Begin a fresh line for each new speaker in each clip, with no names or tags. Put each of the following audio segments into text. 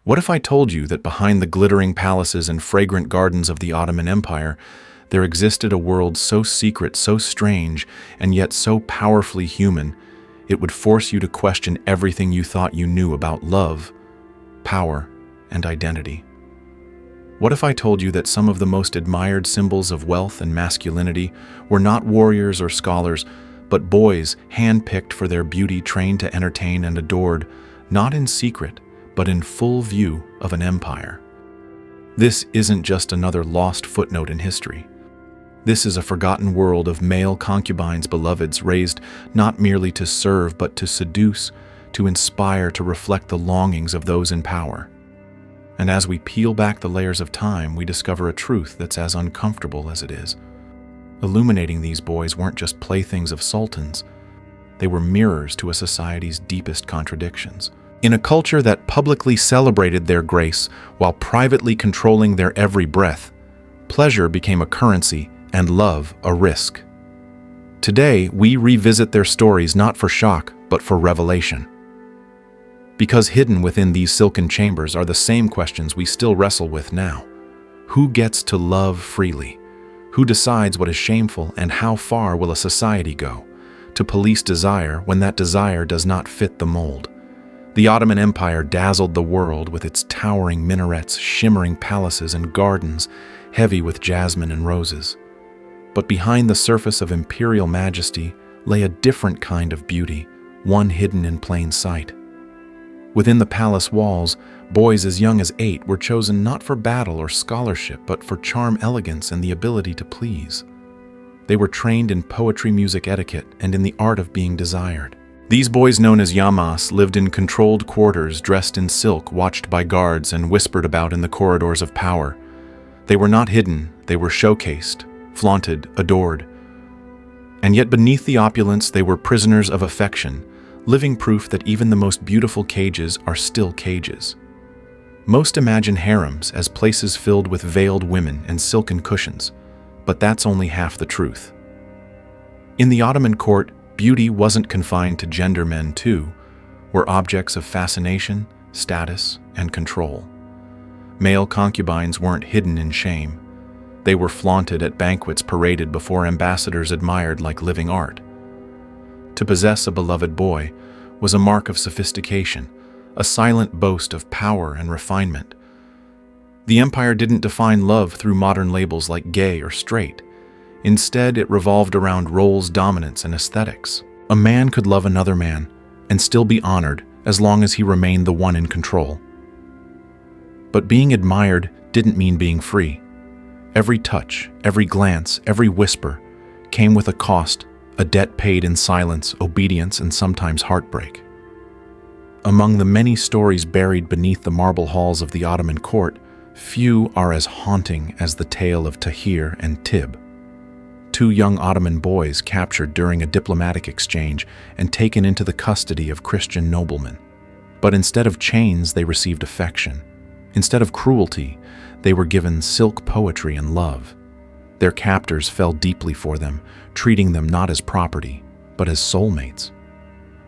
What if I told you that behind the glittering palaces and fragrant gardens of the Ottoman Empire, there existed a world so secret, so strange, and yet so powerfully human, it would force you to question everything you thought you knew about love, power, and identity? What if I told you that some of the most admired symbols of wealth and masculinity were not warriors or scholars, but boys hand-picked for their beauty, trained to entertain and adored, not in secret, but in full view of an empire? This isn't just another lost footnote in history. This is a forgotten world of male concubines, beloveds, raised not merely to serve, but to seduce, to inspire, to reflect the longings of those in power. And as we peel back the layers of time, we discover a truth that's as uncomfortable as it is. Illuminating these boys weren't just playthings of sultans. They were mirrors to a society's deepest contradictions. In a culture that publicly celebrated their grace while privately controlling their every breath, pleasure became a currency and love a risk. Today, we revisit their stories not for shock, but for revelation. Because hidden within these silken chambers are the same questions we still wrestle with now. Who gets to love freely? Who decides what is shameful, and how far will a society go to police desire when that desire does not fit the mold? The Ottoman Empire dazzled the world with its towering minarets, shimmering palaces, and gardens heavy with jasmine and roses. But behind the surface of imperial majesty lay a different kind of beauty, one hidden in plain sight. Within the palace walls, boys as young as 8 were chosen not for battle or scholarship, but for charm, elegance, and the ability to please. They were trained in poetry, music, etiquette, and in the art of being desired. These boys, known as yamas, lived in controlled quarters, dressed in silk, watched by guards, and whispered about in the corridors of power. They were not hidden, they were showcased, flaunted, adored. And yet beneath the opulence, they were prisoners of affection, living proof that even the most beautiful cages are still cages. Most imagine harems as places filled with veiled women and silken cushions, but that's only half the truth. In the Ottoman court, beauty wasn't confined to gender. Men, too, were objects of fascination, status, and control. Male concubines weren't hidden in shame. They were flaunted at banquets, paraded before ambassadors, admired like living art. To possess a beloved boy was a mark of sophistication, a silent boast of power and refinement. The empire didn't define love through modern labels like gay or straight. Instead, it revolved around roles, dominance, and aesthetics. A man could love another man and still be honored as long as he remained the one in control. But being admired didn't mean being free. Every touch, every glance, every whisper came with a cost, a debt paid in silence, obedience, and sometimes heartbreak. Among the many stories buried beneath the marble halls of the Ottoman court, few are as haunting as the tale of Tahir and Tib, 2 young Ottoman boys captured during a diplomatic exchange and taken into the custody of Christian noblemen. But instead of chains, they received affection. Instead of cruelty, they were given silk poetry and love. Their captors fell deeply for them, treating them not as property, but as soulmates.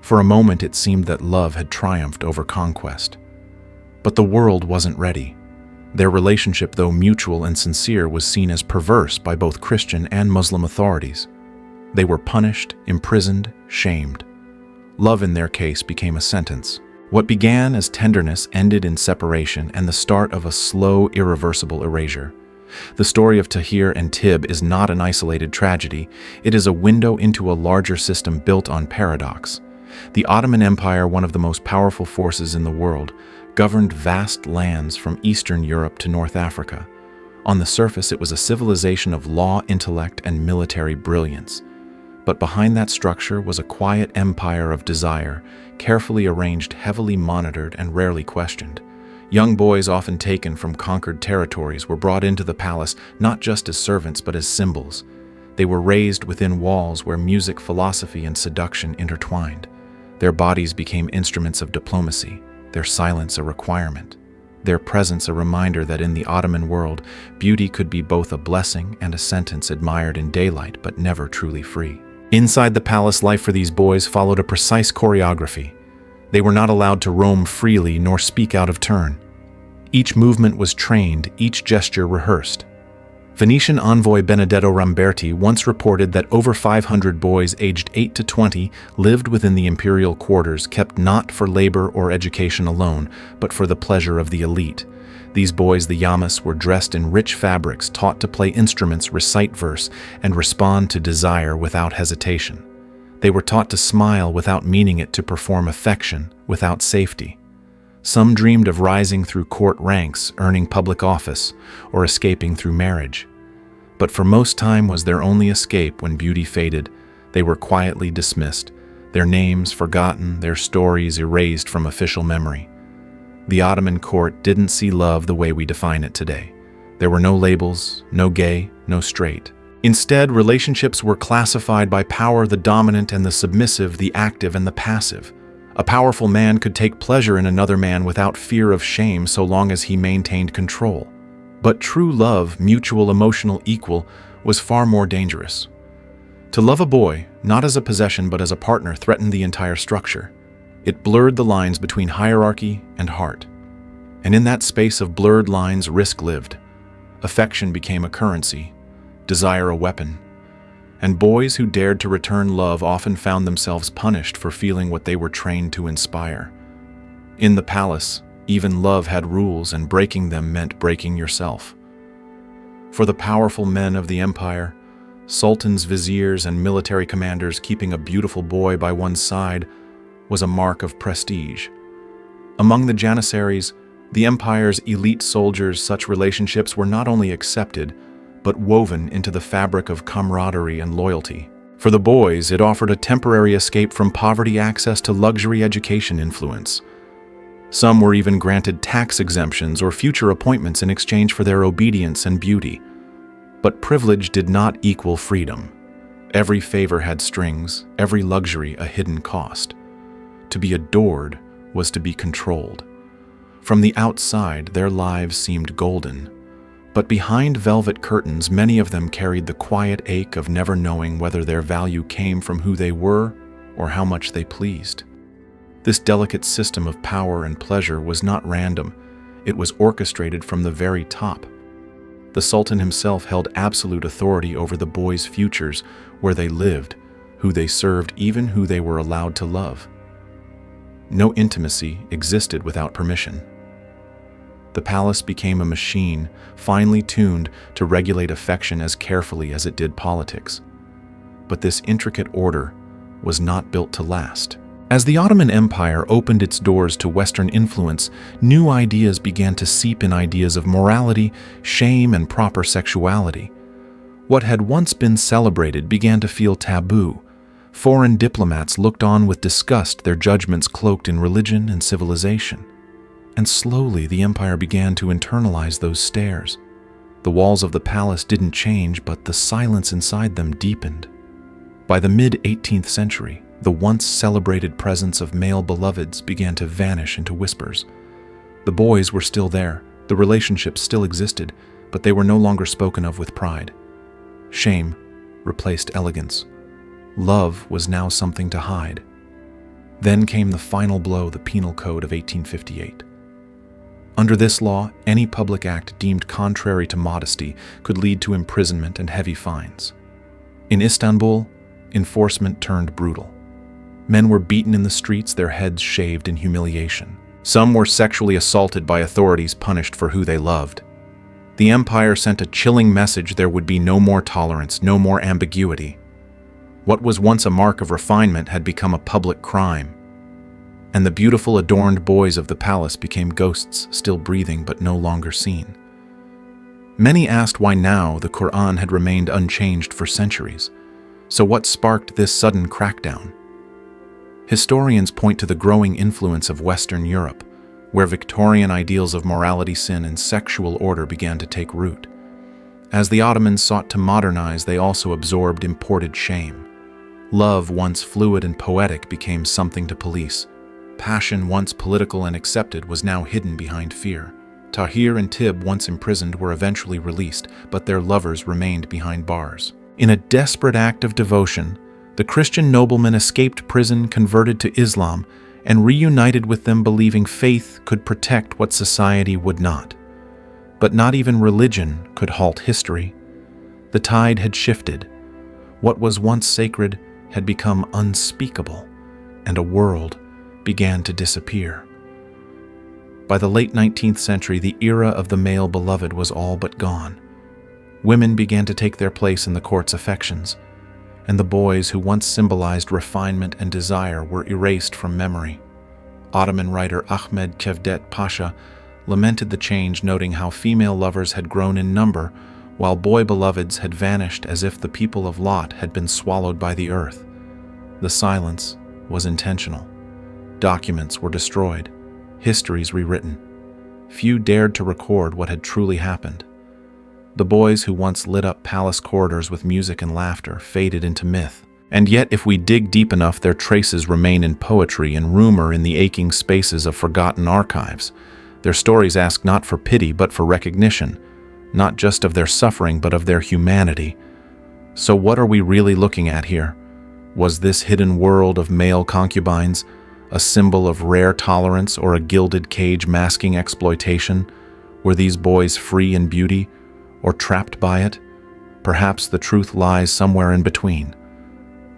For a moment, it seemed that love had triumphed over conquest. But the world wasn't ready. Their relationship, though mutual and sincere, was seen as perverse by both Christian and Muslim authorities. They were punished, imprisoned, shamed. Love in their case became a sentence. What began as tenderness ended in separation and the start of a slow, irreversible erasure. The story of Tahir and Tib is not an isolated tragedy. It is a window into a larger system built on paradox. The Ottoman Empire, one of the most powerful forces in the world, governed vast lands from Eastern Europe to North Africa. On the surface, it was a civilization of law, intellect, and military brilliance. But behind that structure was a quiet empire of desire, carefully arranged, heavily monitored, and rarely questioned. Young boys, often taken from conquered territories, were brought into the palace not just as servants but as symbols. They were raised within walls where music, philosophy, and seduction intertwined. Their bodies became instruments of diplomacy, their silence a requirement, their presence a reminder that in the Ottoman world, beauty could be both a blessing and a sentence, admired in daylight but never truly free. Inside the palace, life for these boys followed a precise choreography. They were not allowed to roam freely nor speak out of turn. Each movement was trained, each gesture rehearsed. Venetian envoy Benedetto Ramberti once reported that over 500 boys aged 8 to 20 lived within the imperial quarters, kept not for labor or education alone, but for the pleasure of the elite. These boys, the Yamas, were dressed in rich fabrics, taught to play instruments, recite verse, and respond to desire without hesitation. They were taught to smile without meaning it, to perform affection without safety. Some dreamed of rising through court ranks, earning public office, or escaping through marriage. But for most time was their only escape when beauty faded. They were quietly dismissed, their names forgotten, their stories erased from official memory. The Ottoman court didn't see love the way we define it today. There were no labels, no gay, no straight. Instead, relationships were classified by power: the dominant and the submissive, the active and the passive. A powerful man could take pleasure in another man without fear of shame so long as he maintained control. But true love, mutual emotional equal, was far more dangerous. To love a boy, not as a possession but as a partner, threatened the entire structure. It blurred the lines between hierarchy and heart. And in that space of blurred lines, risk lived. Affection became a currency, desire a weapon. And boys who dared to return love often found themselves punished for feeling what they were trained to inspire. In the palace, even love had rules, and breaking them meant breaking yourself. For the powerful men of the empire, sultans, viziers, and military commanders, keeping a beautiful boy by one's side was a mark of prestige. Among the janissaries, the empire's elite soldiers, such relationships were not only accepted, but woven into the fabric of camaraderie and loyalty. For the boys, it offered a temporary escape from poverty, access to luxury, education, influence. Some were even granted tax exemptions or future appointments in exchange for their obedience and beauty. But privilege did not equal freedom. Every favor had strings, every luxury a hidden cost. To be adored was to be controlled. From the outside, their lives seemed golden. But behind velvet curtains, many of them carried the quiet ache of never knowing whether their value came from who they were or how much they pleased. This delicate system of power and pleasure was not random. It was orchestrated from the very top. The Sultan himself held absolute authority over the boys' futures, where they lived, who they served, even who they were allowed to love. No intimacy existed without permission. The palace became a machine, finely tuned to regulate affection as carefully as it did politics. But this intricate order was not built to last. As the Ottoman Empire opened its doors to Western influence, new ideas began to seep in: ideas of morality, shame, and proper sexuality. What had once been celebrated began to feel taboo. Foreign diplomats looked on with disgust, their judgments cloaked in religion and civilization. And slowly the empire began to internalize those stares. The walls of the palace didn't change, but the silence inside them deepened. By the mid-18th century, the once celebrated presence of male beloveds began to vanish into whispers. The boys were still there, the relationships still existed, but they were no longer spoken of with pride. Shame replaced elegance. Love was now something to hide. Then came the final blow: the Penal Code of 1858. Under this law, any public act deemed contrary to modesty could lead to imprisonment and heavy fines. In Istanbul, enforcement turned brutal. Men were beaten in the streets, their heads shaved in humiliation. Some were sexually assaulted by authorities, punished for who they loved. The empire sent a chilling message: there would be no more tolerance, no more ambiguity. What was once a mark of refinement had become a public crime. And the beautiful, adorned boys of the palace became ghosts, still breathing but no longer seen. Many asked why now the Quran had remained unchanged for centuries. So what sparked this sudden crackdown? Historians point to the growing influence of Western Europe, where Victorian ideals of morality, sin, and sexual order began to take root. As the Ottomans sought to modernize, they also absorbed imported shame. Love, once fluid and poetic, became something to police. Passion, once political and accepted, was now hidden behind fear. Tahir and Tib, once imprisoned, were eventually released, but their lovers remained behind bars. In a desperate act of devotion, the Christian nobleman escaped prison, converted to Islam, and reunited with them believing faith could protect what society would not. But not even religion could halt history. The tide had shifted. What was once sacred had become unspeakable, and a world began to disappear. By the late 19th century, the era of the male beloved was all but gone. Women began to take their place in the court's affections, and the boys who once symbolized refinement and desire were erased from memory. Ottoman writer Ahmed Cevdet Pasha lamented the change, noting how female lovers had grown in number while boy beloveds had vanished as if the people of Lot had been swallowed by the earth. The silence was intentional. Documents were destroyed, histories rewritten. Few dared to record what had truly happened. The boys who once lit up palace corridors with music and laughter faded into myth. And yet, if we dig deep enough, their traces remain in poetry and rumor in the aching spaces of forgotten archives. Their stories ask not for pity, but for recognition, not just of their suffering, but of their humanity. So what are we really looking at here? Was this hidden world of male concubines a symbol of rare tolerance or a gilded cage masking exploitation? Were these boys free in beauty or trapped by it? Perhaps the truth lies somewhere in between.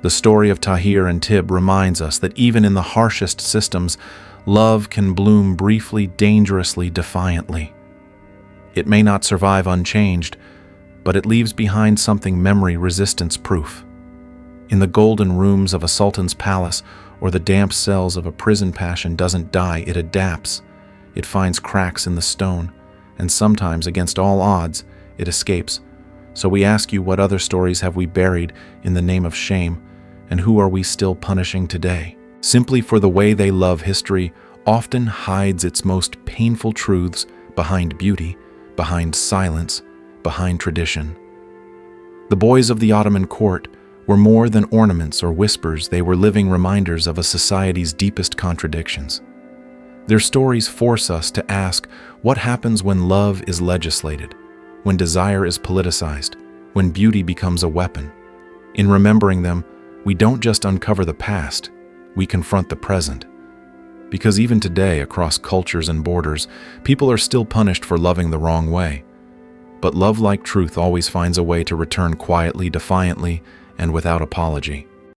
The story of Tahir and Tib reminds us that even in the harshest systems, love can bloom briefly, dangerously, defiantly. It may not survive unchanged, but it leaves behind something memory resistance proof. In the golden rooms of a sultan's palace or the damp cells of a prison, passion doesn't die, it adapts. It finds cracks in the stone, and sometimes, against all odds, it escapes. So we ask you, what other stories have we buried in the name of shame, and who are we still punishing today? Simply for the way they love history often hides its most painful truths behind beauty, behind silence, behind tradition. The boys of the Ottoman court were more than ornaments or whispers. They were living reminders of a society's deepest contradictions. Their stories force us to ask, what happens when love is legislated, when desire is politicized, when beauty becomes a weapon? In remembering them, we don't just uncover the past, we confront the present. Because even today, across cultures and borders, people are still punished for loving the wrong way. But love, like truth, always finds a way to return quietly, defiantly, and without apology.